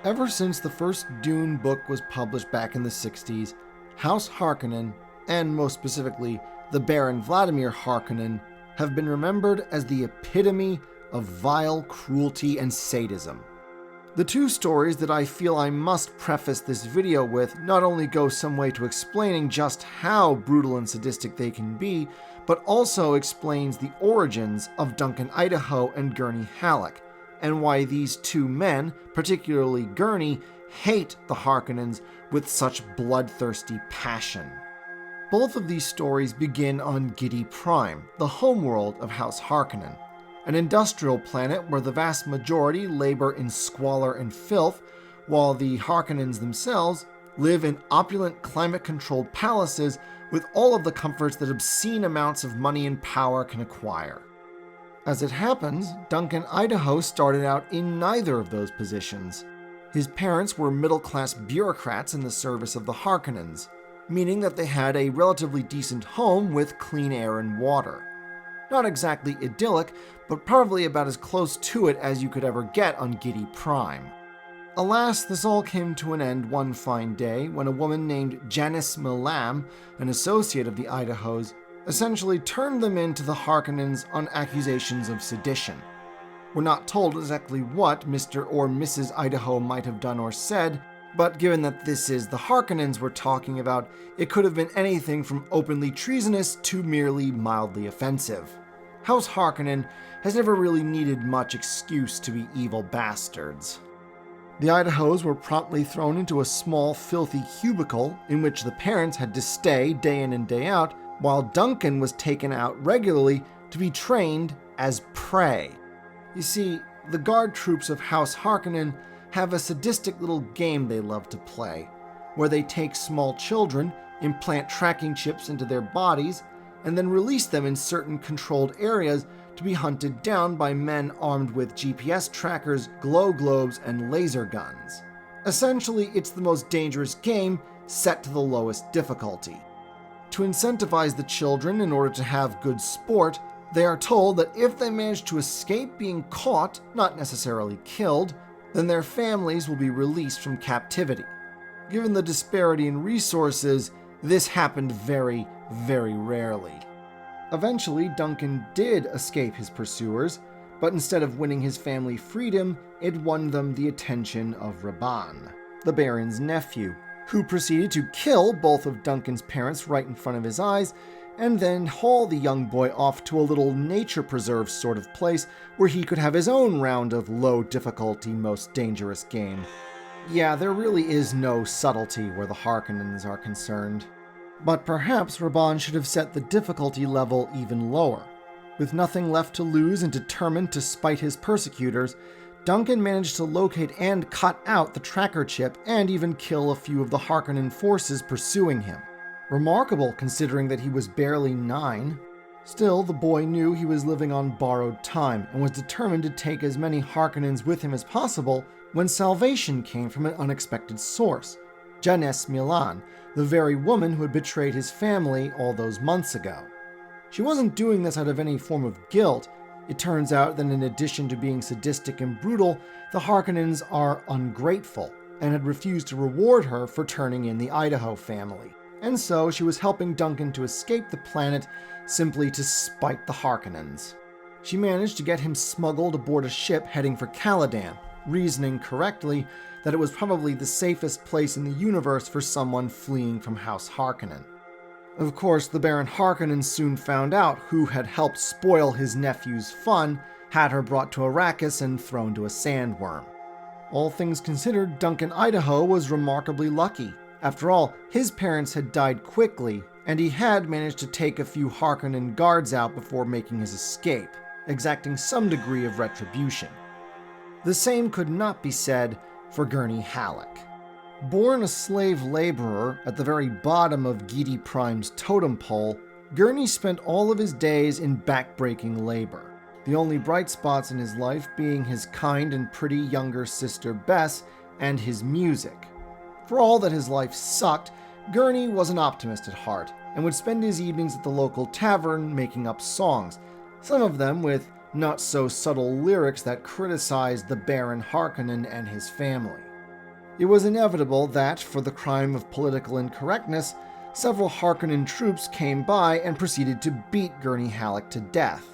Ever since the first Dune book was published back in the 60s, House Harkonnen, and most specifically the Baron Vladimir Harkonnen, have been remembered as the epitome of vile cruelty and sadism. The two stories that I feel I must preface this video with not only go some way to explaining just how brutal and sadistic they can be, but also explains the origins of Duncan Idaho and Gurney Halleck, and why these two men, particularly Gurney, hate the Harkonnens with such bloodthirsty passion. Both of these stories begin on Giedi Prime, the homeworld of House Harkonnen, an industrial planet where the vast majority labor in squalor and filth, while the Harkonnens themselves live in opulent climate-controlled palaces with all of the comforts that obscene amounts of money and power can acquire. As it happens, Duncan Idaho started out in neither of those positions. His parents were middle-class bureaucrats in the service of the Harkonnens, meaning that they had a relatively decent home with clean air and water. Not exactly idyllic, but probably about as close to it as you could ever get on Giedi Prime. Alas, this all came to an end one fine day when a woman named Janice Milam, an associate of the Idahos, essentially turned them in to the Harkonnens on accusations of sedition. We're not told exactly what Mr. or Mrs. Idaho might have done or said, but given that this is the Harkonnens we're talking about, it could have been anything from openly treasonous to merely mildly offensive. House Harkonnen has never really needed much excuse to be evil bastards. The Idahos were promptly thrown into a small, filthy cubicle in which the parents had to stay day in and day out, while Duncan was taken out regularly to be trained as prey. You see, the guard troops of House Harkonnen have a sadistic little game they love to play, where they take small children, implant tracking chips into their bodies, and then release them in certain controlled areas to be hunted down by men armed with GPS trackers, glow globes, and laser guns. Essentially, it's the most dangerous game set to the lowest difficulty. To incentivize the children in order to have good sport, they are told that if they manage to escape being caught, not necessarily killed, then their families will be released from captivity. Given the disparity in resources, this happened very, very rarely. Eventually, Duncan did escape his pursuers, but instead of winning his family freedom, it won them the attention of Rabban, the Baron's nephew, who proceeded to kill both of Duncan's parents right in front of his eyes, and then haul the young boy off to a little nature preserve sort of place where he could have his own round of low-difficulty, most dangerous game. Yeah, there really is no subtlety where the Harkonnens are concerned. But perhaps Rabban should have set the difficulty level even lower. With nothing left to lose and determined to spite his persecutors, Duncan managed to locate and cut out the tracker chip and even kill a few of the Harkonnen forces pursuing him. Remarkable considering that he was barely 9. Still, the boy knew he was living on borrowed time and was determined to take as many Harkonnens with him as possible when salvation came from an unexpected source. Janice Milan, the very woman who had betrayed his family all those months ago. She wasn't doing this out of any form of guilt. It turns out that in addition to being sadistic and brutal, the Harkonnens are ungrateful and had refused to reward her for turning in the Idaho family. And so she was helping Duncan to escape the planet simply to spite the Harkonnens. She managed to get him smuggled aboard a ship heading for Caladan, reasoning correctly that it was probably the safest place in the universe for someone fleeing from House Harkonnen. Of course, the Baron Harkonnen soon found out who had helped spoil his nephew's fun, had her brought to Arrakis and thrown to a sandworm. All things considered, Duncan Idaho was remarkably lucky. After all, his parents had died quickly, and he had managed to take a few Harkonnen guards out before making his escape, exacting some degree of retribution. The same could not be said for Gurney Halleck. Born a slave laborer at the very bottom of Giedi Prime's totem pole, Gurney spent all of his days in backbreaking labor, the only bright spots in his life being his kind and pretty younger sister Bess and his music. For all that his life sucked, Gurney was an optimist at heart and would spend his evenings at the local tavern making up songs, some of them with not-so-subtle lyrics that criticized the Baron Harkonnen and his family. It was inevitable that, for the crime of political incorrectness, several Harkonnen troops came by and proceeded to beat Gurney Halleck to death.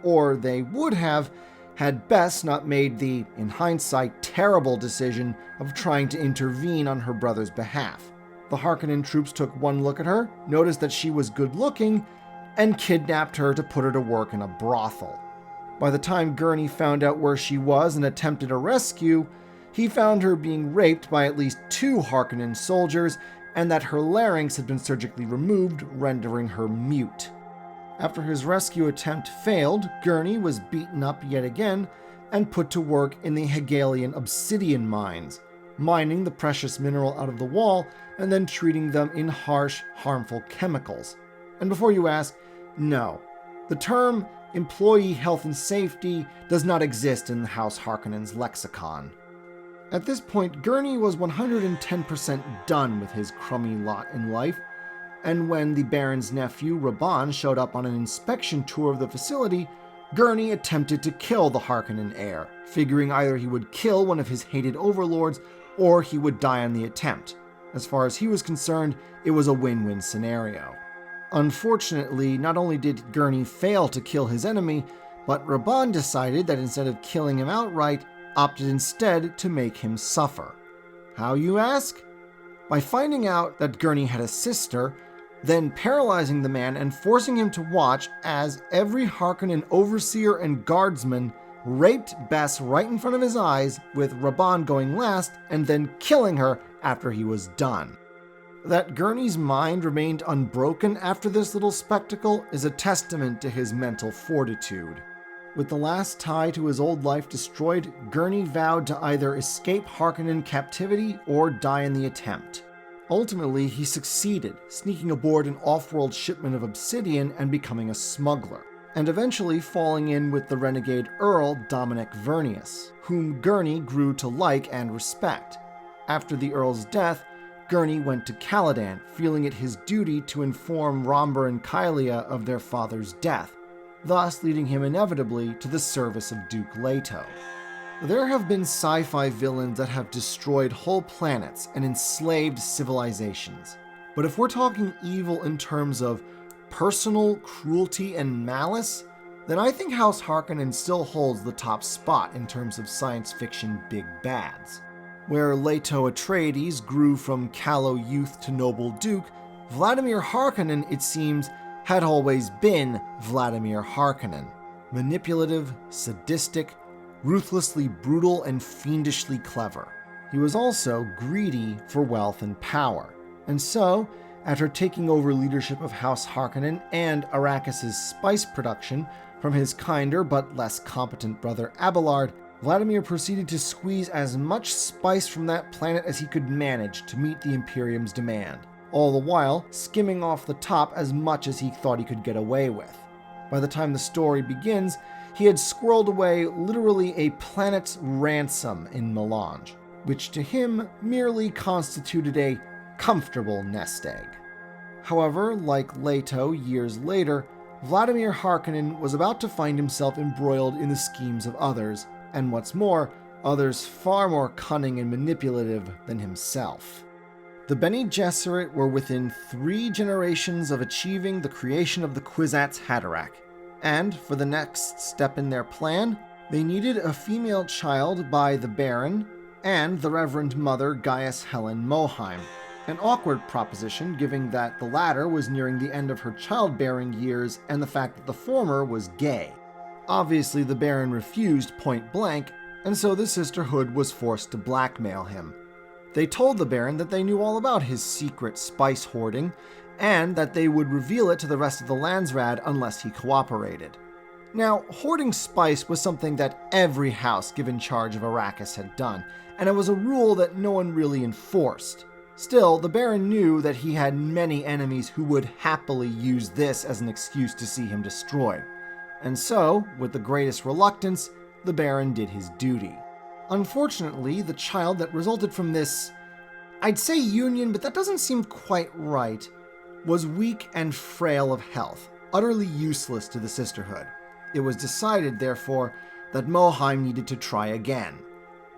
Or they would have, had Bess not made the, in hindsight, terrible decision of trying to intervene on her brother's behalf. The Harkonnen troops took one look at her, noticed that she was good-looking, and kidnapped her to put her to work in a brothel. By the time Gurney found out where she was and attempted a rescue, he found her being raped by at least 2 Harkonnen soldiers, and that her larynx had been surgically removed, rendering her mute. After his rescue attempt failed, Gurney was beaten up yet again and put to work in the Hegelian obsidian mines, mining the precious mineral out of the wall and then treating them in harsh, harmful chemicals. And before you ask, no, the term employee health and safety does not exist in the House Harkonnen's lexicon. At this point, Gurney was 110% done with his crummy lot in life, and when the Baron's nephew, Rabban, showed up on an inspection tour of the facility, Gurney attempted to kill the Harkonnen heir, figuring either he would kill one of his hated overlords or he would die on the attempt. As far as he was concerned, it was a win-win scenario. Unfortunately, not only did Gurney fail to kill his enemy, but Rabban decided that instead of killing him outright, opted instead to make him suffer. How, you ask? By finding out that Gurney had a sister, then paralyzing the man and forcing him to watch as every Harkonnen overseer and guardsman raped Bess right in front of his eyes, with Rabban going last and then killing her after he was done. That Gurney's mind remained unbroken after this little spectacle is a testament to his mental fortitude. With the last tie to his old life destroyed, Gurney vowed to either escape Harkonnen captivity or die in the attempt. Ultimately, he succeeded, sneaking aboard an off-world shipment of obsidian and becoming a smuggler, and eventually falling in with the renegade Earl Dominic Vernius, whom Gurney grew to like and respect. After the Earl's death, Gurney went to Caladan, feeling it his duty to inform Romber and Kylia of their father's death, thus leading him inevitably to the service of Duke Leto. There have been sci-fi villains that have destroyed whole planets and enslaved civilizations. But if we're talking evil in terms of personal cruelty and malice, then I think House Harkonnen still holds the top spot in terms of science fiction big bads. Where Leto Atreides grew from callow youth to noble duke, Vladimir Harkonnen, it seems, had always been Vladimir Harkonnen. Manipulative, sadistic, ruthlessly brutal, and fiendishly clever. He was also greedy for wealth and power. And so, after taking over leadership of House Harkonnen and Arrakis' spice production from his kinder but less competent brother Abelard, Vladimir proceeded to squeeze as much spice from that planet as he could manage to meet the Imperium's demand, all the while skimming off the top as much as he thought he could get away with. By the time the story begins, he had squirreled away literally a planet's ransom in Melange, which to him merely constituted a comfortable nest egg. However, like Leto years later, Vladimir Harkonnen was about to find himself embroiled in the schemes of others, and what's more, others far more cunning and manipulative than himself. The Bene Gesserit were within 3 generations of achieving the creation of the Kwisatz Haderach, and for the next step in their plan, they needed a female child by the Baron and the Reverend Mother Gaius Helen Moheim, an awkward proposition given that the latter was nearing the end of her childbearing years and the fact that the former was gay. Obviously, the Baron refused point blank, and so the sisterhood was forced to blackmail him. They told the Baron that they knew all about his secret spice hoarding, and that they would reveal it to the rest of the Landsraad unless he cooperated. Now, hoarding spice was something that every house given charge of Arrakis had done, and it was a rule that no one really enforced. Still, the Baron knew that he had many enemies who would happily use this as an excuse to see him destroyed. And so, with the greatest reluctance, the Baron did his duty. Unfortunately, the child that resulted from this, I'd say union, but that doesn't seem quite right, was weak and frail of health, utterly useless to the sisterhood. It was decided, therefore, that Moheim needed to try again.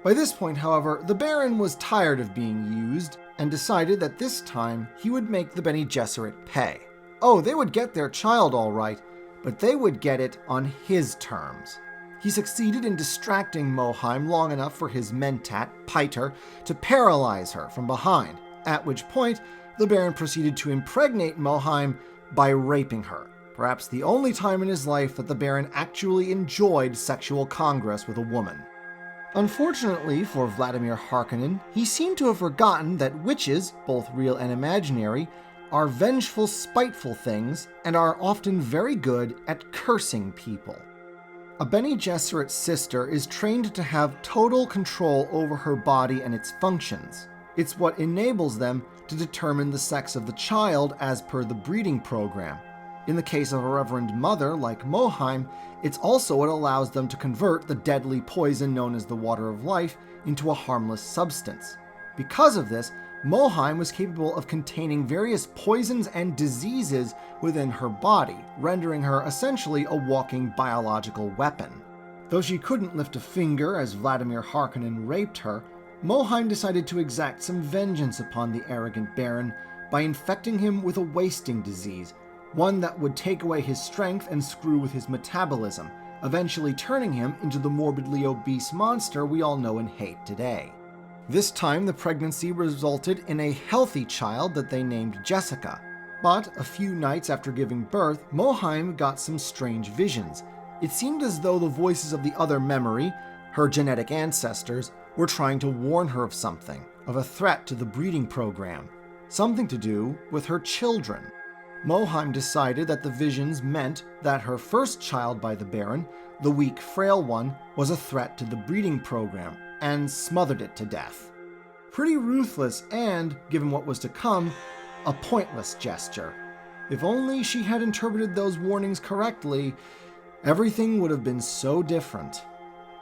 By this point, however, the Baron was tired of being used and decided that this time he would make the Bene Gesserit pay. Oh, they would get their child all right, but they would get it on his terms. He succeeded in distracting Mohiam long enough for his mentat, Piter, to paralyze her from behind, at which point the Baron proceeded to impregnate Mohiam by raping her, perhaps the only time in his life that the Baron actually enjoyed sexual congress with a woman. Unfortunately for Vladimir Harkonnen, he seemed to have forgotten that witches, both real and imaginary, are vengeful, spiteful things and are often very good at cursing people. A Bene Gesserit sister is trained to have total control over her body and its functions. It's what enables them to determine the sex of the child as per the breeding program. In the case of a Reverend Mother like Mohiam, it's also what allows them to convert the deadly poison known as the Water of Life into a harmless substance. Because of this, Mohiam was capable of containing various poisons and diseases within her body, rendering her essentially a walking biological weapon. Though she couldn't lift a finger as Vladimir Harkonnen raped her, Mohiam decided to exact some vengeance upon the arrogant Baron by infecting him with a wasting disease, one that would take away his strength and screw with his metabolism, eventually turning him into the morbidly obese monster we all know and hate today. This time, the pregnancy resulted in a healthy child that they named Jessica. But a few nights after giving birth, Mohiam got some strange visions. It seemed as though the voices of the other memory, her genetic ancestors, were trying to warn her of something, of a threat to the breeding program, something to do with her children. Mohiam decided that the visions meant that her first child by the Baron, the weak, frail one, was a threat to the breeding program, and smothered it to death. Pretty ruthless and, given what was to come, a pointless gesture. If only she had interpreted those warnings correctly, everything would have been so different.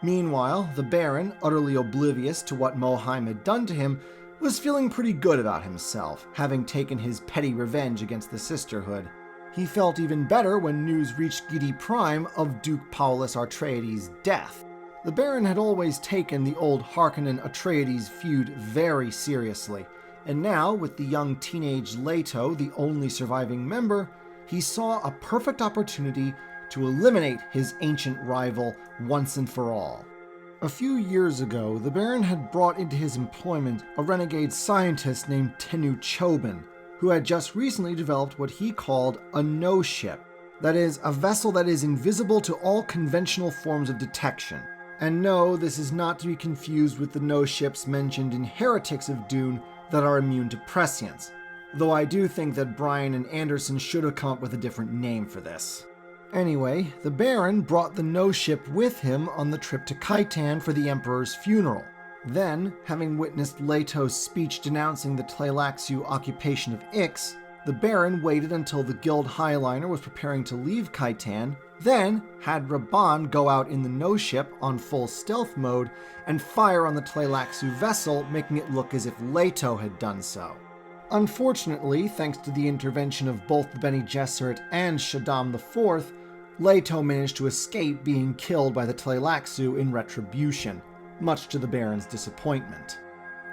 Meanwhile, the Baron, utterly oblivious to what Mohiam had done to him, was feeling pretty good about himself, having taken his petty revenge against the Sisterhood. He felt even better when news reached Gidi Prime of Duke Paulus Atreides' death. The Baron had always taken the old Harkonnen-Atreides feud very seriously, and now, with the young teenage Leto the only surviving member, he saw a perfect opportunity to eliminate his ancient rival once and for all. A few years ago, the Baron had brought into his employment a renegade scientist named Tenu Chobin, who had just recently developed what he called a no-ship, that is, a vessel that is invisible to all conventional forms of detection. And no, this is not to be confused with the no-ships mentioned in Heretics of Dune that are immune to prescience, though I do think that Bryan and Anderson should have come up with a different name for this. Anyway, the Baron brought the no-ship with him on the trip to Khitan for the Emperor's funeral. Then, having witnessed Leto's speech denouncing the Tleilaxu occupation of Ix, the Baron waited until the Guild Highliner was preparing to leave Khitan, then had Raban go out in the no-ship on full stealth mode and fire on the Tleilaxu vessel, making it look as if Leto had done so. Unfortunately, thanks to the intervention of both the Bene Gesserit and Shaddam IV, Leto managed to escape being killed by the Tleilaxu in retribution, much to the Baron's disappointment.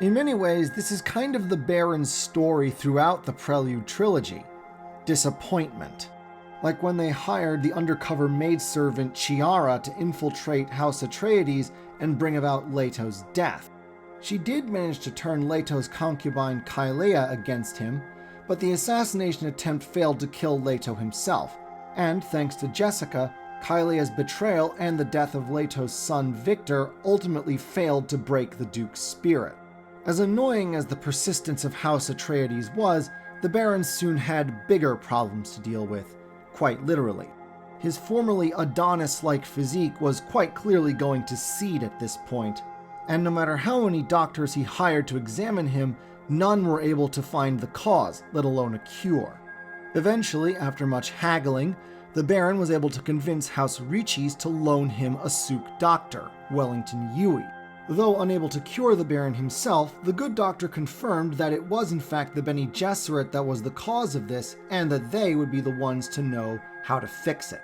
In many ways, this is kind of the Baron's story throughout the Prelude trilogy. Disappointment. Like when they hired the undercover maidservant Chiara to infiltrate House Atreides and bring about Leto's death. She did manage to turn Leto's concubine Kylea against him, but the assassination attempt failed to kill Leto himself, and thanks to Jessica, Kylea's betrayal and the death of Leto's son Victor ultimately failed to break the Duke's spirit. As annoying as the persistence of House Atreides was, the Baron soon had bigger problems to deal with, quite literally. His formerly Adonis-like physique was quite clearly going to seed at this point, and no matter how many doctors he hired to examine him, none were able to find the cause, let alone a cure. Eventually, after much haggling, the Baron was able to convince House Riches to loan him a Suk doctor, Wellington Yueh. Though unable to cure the Baron himself, the good doctor confirmed that it was in fact the Bene Gesserit that was the cause of this, and that they would be the ones to know how to fix it.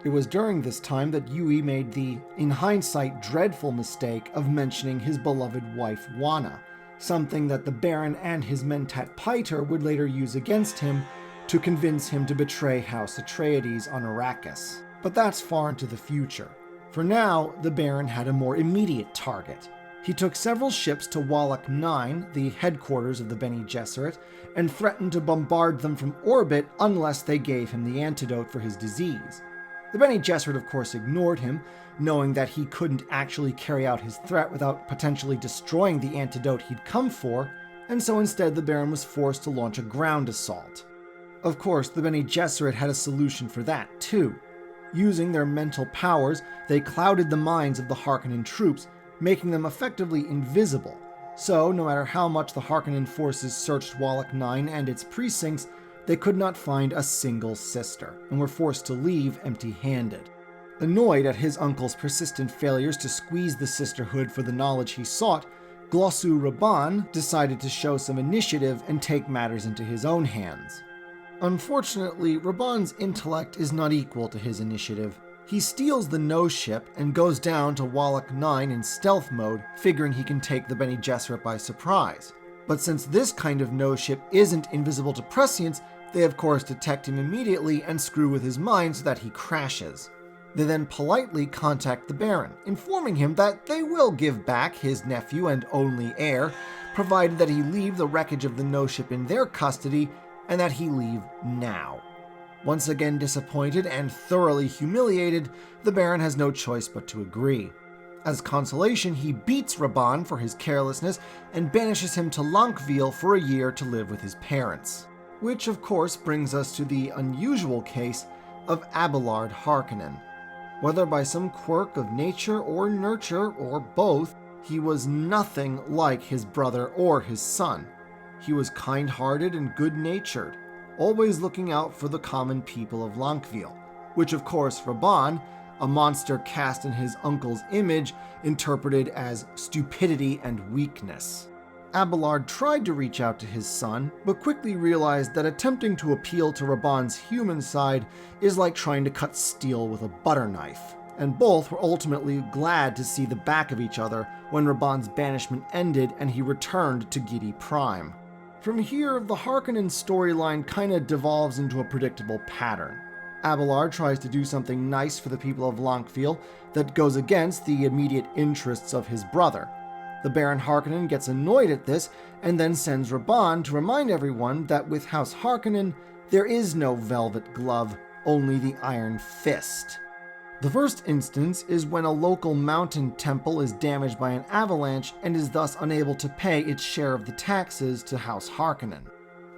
It was during this time that Yui made the, in hindsight, dreadful mistake of mentioning his beloved wife Wana, something that the Baron and his mentat Piter would later use against him to convince him to betray House Atreides on Arrakis. But that's far into the future. For now, the Baron had a more immediate target. He took several ships to Wallach 9, the headquarters of the Bene Gesserit, and threatened to bombard them from orbit unless they gave him the antidote for his disease. The Bene Gesserit, of course, ignored him, knowing that he couldn't actually carry out his threat without potentially destroying the antidote he'd come for, and so instead the Baron was forced to launch a ground assault. Of course, the Bene Gesserit had a solution for that, too. Using their mental powers, they clouded the minds of the Harkonnen troops, making them effectively invisible. So, no matter how much the Harkonnen forces searched Wallach 9 and its precincts, they could not find a single sister, and were forced to leave empty-handed. Annoyed at his uncle's persistent failures to squeeze the sisterhood for the knowledge he sought, Glossu Rabban decided to show some initiative and take matters into his own hands. Unfortunately, Rabban's intellect is not equal to his initiative. He steals the nose ship and goes down to Wallach 9 in stealth mode, figuring he can take the Bene Gesserit by surprise. But since this kind of nose ship isn't invisible to prescience, they of course detect him immediately and screw with his mind so that he crashes. They then politely contact the Baron, informing him that they will give back his nephew and only heir, provided that he leave the wreckage of the nose ship in their custody and that he leave now. Once again disappointed and thoroughly humiliated, the Baron has no choice but to agree. As consolation, he beats Rabban for his carelessness and banishes him to Lankville for a year to live with his parents. Which, of course, brings us to the unusual case of Abelard Harkonnen. Whether by some quirk of nature or nurture, or both, he was nothing like his brother or his son. He was kind-hearted and good-natured, always looking out for the common people of Lankville, which of course Rabban, a monster cast in his uncle's image, interpreted as stupidity and weakness. Abelard tried to reach out to his son, but quickly realized that attempting to appeal to Rabban's human side is like trying to cut steel with a butter knife, and both were ultimately glad to see the back of each other when Rabban's banishment ended and he returned to Gidi Prime. From here, the Harkonnen storyline kinda devolves into a predictable pattern. Abelard tries to do something nice for the people of Lankville that goes against the immediate interests of his brother. The Baron Harkonnen gets annoyed at this and then sends Rabban to remind everyone that with House Harkonnen, there is no velvet glove, only the iron fist. The first instance is when a local mountain temple is damaged by an avalanche and is thus unable to pay its share of the taxes to House Harkonnen.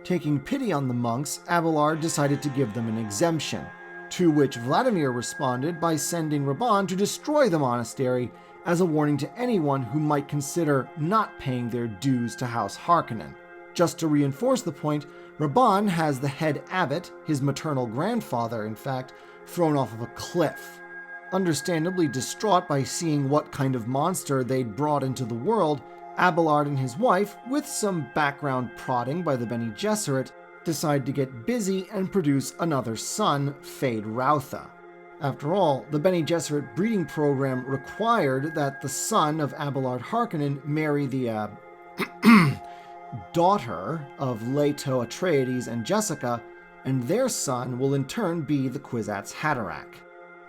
Taking pity on the monks, Abelard decided to give them an exemption, to which Vladimir responded by sending Rabban to destroy the monastery as a warning to anyone who might consider not paying their dues to House Harkonnen. Just to reinforce the point, Rabban has the head abbot, his maternal grandfather in fact, thrown off of a cliff. Understandably distraught by seeing what kind of monster they'd brought into the world, Abelard and his wife, with some background prodding by the Bene Gesserit, decide to get busy and produce another son, Fade Rautha. After all, the Bene Gesserit breeding program required that the son of Abelard Harkonnen marry the, daughter of Leto Atreides and Jessica, and their son will in turn be the Kwisatz Haderach.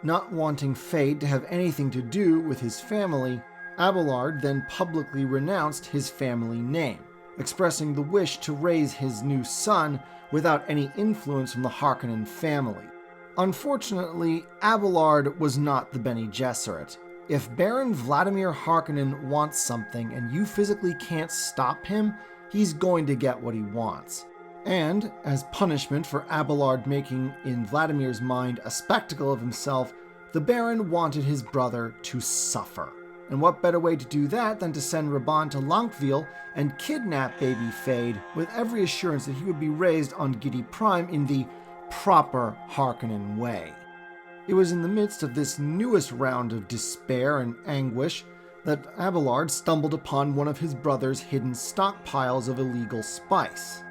Not wanting Fade to have anything to do with his family, Abelard then publicly renounced his family name, expressing the wish to raise his new son without any influence from the Harkonnen family. Unfortunately, Abelard was not the Bene Gesserit. If Baron Vladimir Harkonnen wants something and you physically can't stop him, he's going to get what he wants. And, as punishment for Abelard making, in Vladimir's mind, a spectacle of himself, the Baron wanted his brother to suffer. And what better way to do that than to send Rabban to Lankville and kidnap baby Fade, with every assurance that he would be raised on Gidi Prime in the proper Harkonnen way. It was in the midst of this newest round of despair and anguish that Abelard stumbled upon one of his brother's hidden stockpiles of illegal spice.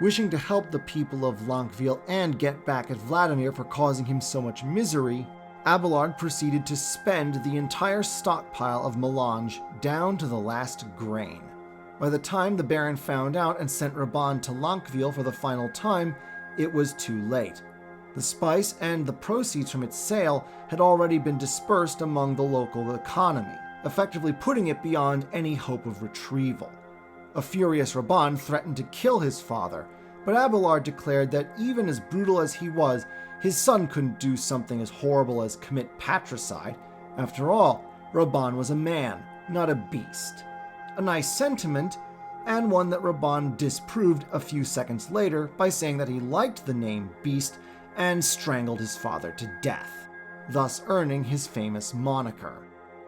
Wishing to help the people of Lankville and get back at Vladimir for causing him so much misery, Abelard proceeded to spend the entire stockpile of melange down to the last grain. By the time the Baron found out and sent Raban to Lonqueville for the final time, it was too late. The spice and the proceeds from its sale had already been dispersed among the local economy, effectively putting it beyond any hope of retrieval. A furious Raban threatened to kill his father, but Abelard declared that even as brutal as he was, his son couldn't do something as horrible as commit patricide. After all, Raban was a man, not a beast. A nice sentiment, and one that Raban disproved a few seconds later by saying that he liked the name beast and strangled his father to death, thus earning his famous moniker.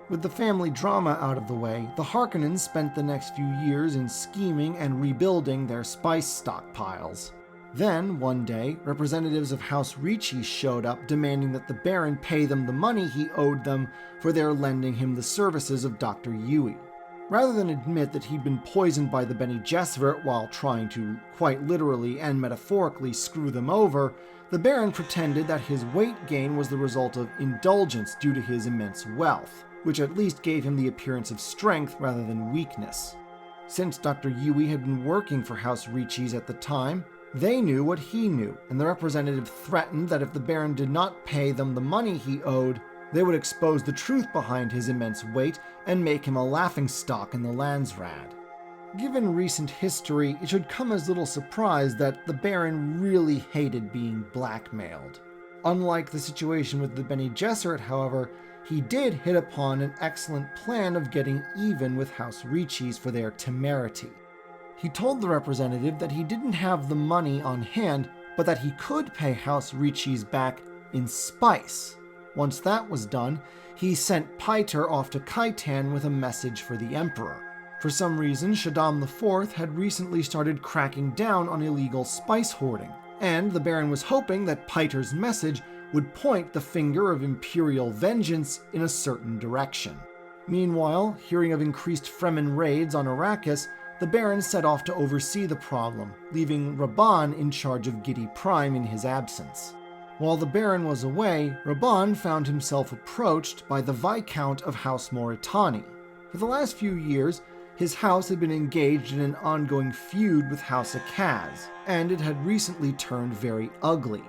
With the family drama out of the way, the Harkonnens spent the next few years in scheming and rebuilding their spice stockpiles. Then, one day, representatives of House Ricci showed up demanding that the Baron pay them the money he owed them for their lending him the services of Dr. Yueh. Rather than admit that he'd been poisoned by the Bene Gesserit while trying to, quite literally and metaphorically, screw them over, the Baron pretended that his weight gain was the result of indulgence due to his immense wealth, which at least gave him the appearance of strength rather than weakness. Since Dr. Yueh had been working for House Ricci's at the time, they knew what he knew, and the representative threatened that if the Baron did not pay them the money he owed, they would expose the truth behind his immense weight and make him a laughingstock in the Landsraad. Given recent history, it should come as little surprise that the Baron really hated being blackmailed. Unlike the situation with the Bene Gesserit, however, he did hit upon an excellent plan of getting even with House Ricci's for their temerity. He told the representative that he didn't have the money on hand, but that he could pay House Ricci's back in spice. Once that was done, he sent Peiter off to Khitan with a message for the Emperor. For some reason, Shaddam IV had recently started cracking down on illegal spice hoarding, and the Baron was hoping that Peiter's message would point the finger of imperial vengeance in a certain direction. Meanwhile, hearing of increased Fremen raids on Arrakis, the Baron set off to oversee the problem, leaving Raban in charge of Giedi Prime in his absence. While the Baron was away, Raban found himself approached by the Viscount of House Mauritani. For the last few years, his house had been engaged in an ongoing feud with House Akaz, and it had recently turned very ugly.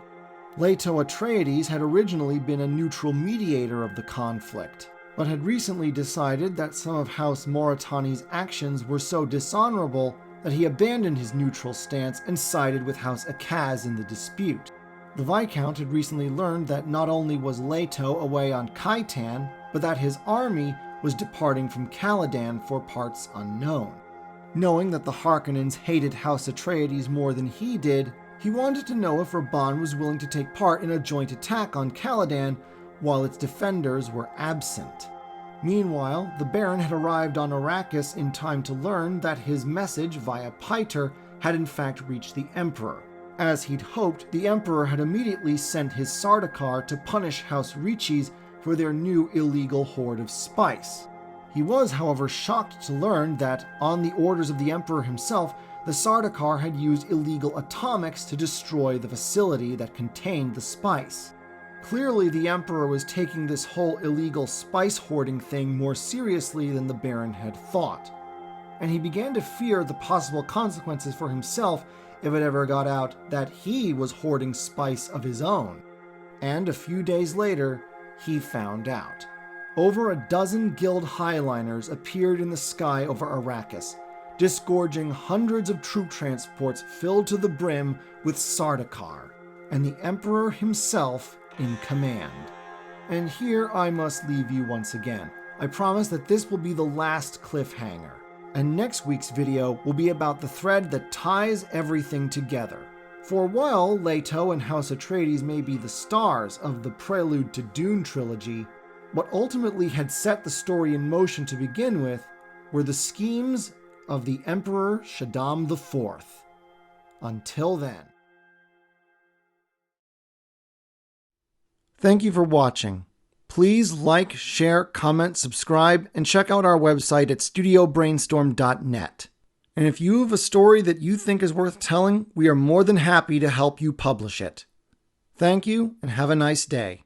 Leto Atreides had originally been a neutral mediator of the conflict, but had recently decided that some of House Mauritani's actions were so dishonorable that he abandoned his neutral stance and sided with House Akaz in the dispute. The Viscount had recently learned that not only was Leto away on Khitan, but that his army was departing from Caladan for parts unknown. Knowing that the Harkonnens hated House Atreides more than he did, he wanted to know if Raban was willing to take part in a joint attack on Caladan while its defenders were absent. Meanwhile, the Baron had arrived on Arrakis in time to learn that his message via Peiter had in fact reached the Emperor. As he'd hoped, the Emperor had immediately sent his Sardaukar to punish House Ricci's for their new illegal hoard of spice. He was, however, shocked to learn that, on the orders of the Emperor himself, the Sardaukar had used illegal atomics to destroy the facility that contained the spice. Clearly, the Emperor was taking this whole illegal spice hoarding thing more seriously than the Baron had thought, and he began to fear the possible consequences for himself if it ever got out that he was hoarding spice of his own. And a few days later, he found out. Over a dozen guild highliners appeared in the sky over Arrakis, disgorging hundreds of troop transports filled to the brim with Sardaukar, and the Emperor himself in command. And here I must leave you once again. I promise that this will be the last cliffhanger, and next week's video will be about the thread that ties everything together. For while Leto and House Atreides may be the stars of the Prelude to Dune trilogy, what ultimately had set the story in motion to begin with were the schemes of the Emperor Shaddam IV. Until then. Thank you for watching. Please like, share, comment, subscribe, and check out our website at studiobrainstorm.net. And if you have a story that you think is worth telling, we are more than happy to help you publish it. Thank you, and have a nice day.